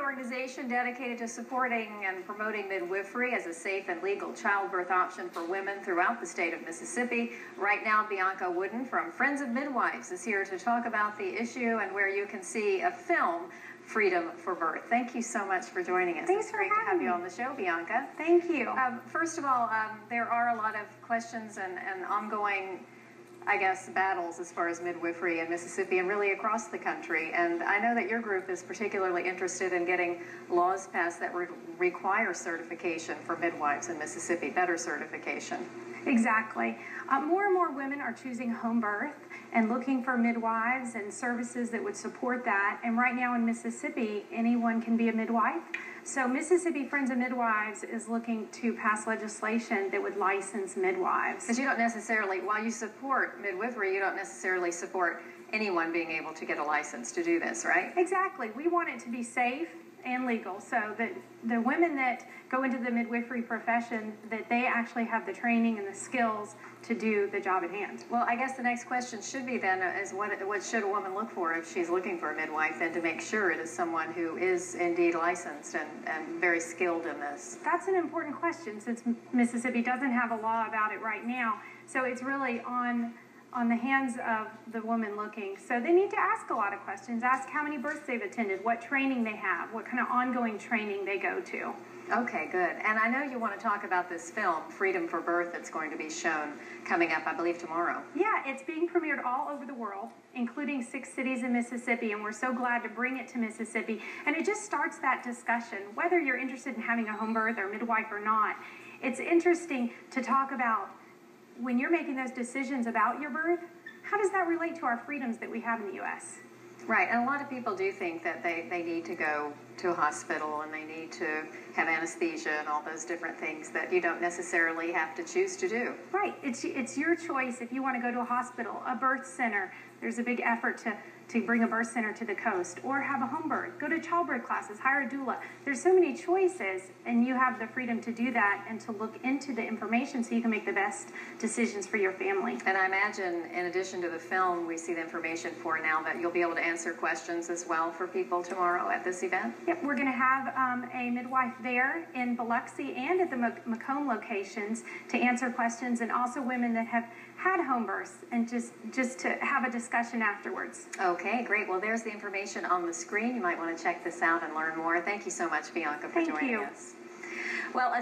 organization dedicated to supporting and promoting midwifery as a safe and legal childbirth option for women throughout the state of Mississippi. Right now, Bianca Wooden from Friends of Midwives is here to talk about the issue and where you can see a film, Freedom for Birth. Thank you so much for joining us. Thanks it's great to have you on the show, Bianca. Thank you. First of all, there are a lot of questions and ongoing, I guess, battles as far as midwifery in Mississippi and really across the country. And I know that your group is particularly interested in getting laws passed that require certification for midwives in Mississippi, better certification. Exactly. More and more women are choosing home birth and looking for midwives and services that would support that. And right now in Mississippi, anyone can be a midwife. So Mississippi Friends of Midwives is looking to pass legislation that would license midwives. Because you don't necessarily, while you support midwifery, you don't necessarily support anyone being able to get a license to do this, right? Exactly. We want it to be safe and legal, so that the women that go into the midwifery profession, that they actually have the training and the skills to do the job at hand. Well, I guess the next question should be then is what should a woman look for if she's looking for a midwife, then to make sure it is someone who is indeed licensed and very skilled in this? That's an important question, since Mississippi doesn't have a law about it right now. So it's really on the hands of the woman looking. So they need to ask a lot of questions. Ask how many births they've attended, what training they have, what kind of ongoing training they go to. Okay, good. And I know you want to talk about this film, Freedom for Birth, that's going to be shown coming up, I believe, tomorrow. Yeah, it's being premiered all over the world, including 6 cities in Mississippi, and we're so glad to bring it to Mississippi. And it just starts that discussion, whether you're interested in having a home birth or midwife or not. It's interesting to talk about when you're making those decisions about your birth, how does that relate to our freedoms that we have in the U.S.? Right, and a lot of people do think that they need to go to a hospital and they need to have anesthesia and all those different things that you don't necessarily have to choose to do. Right, it's your choice if you want to go to a hospital, a birth center. There's a big effort to bring a birth center to the coast, or have a home birth, go to childbirth classes, hire a doula. There's so many choices, and you have the freedom to do that and to look into the information so you can make the best decisions for your family. And I imagine, in addition to the film, we see the information for now that you'll be able to answer questions as well for people tomorrow at this event? Yep, we're going to have a midwife there in Biloxi and at the Macomb locations to answer questions, and also women that have had home births, and just to have a discussion afterwards. Okay, great. Well, there's the information on the screen. You might want to check this out and learn more. Thank you so much, Bianca, for joining us. Well,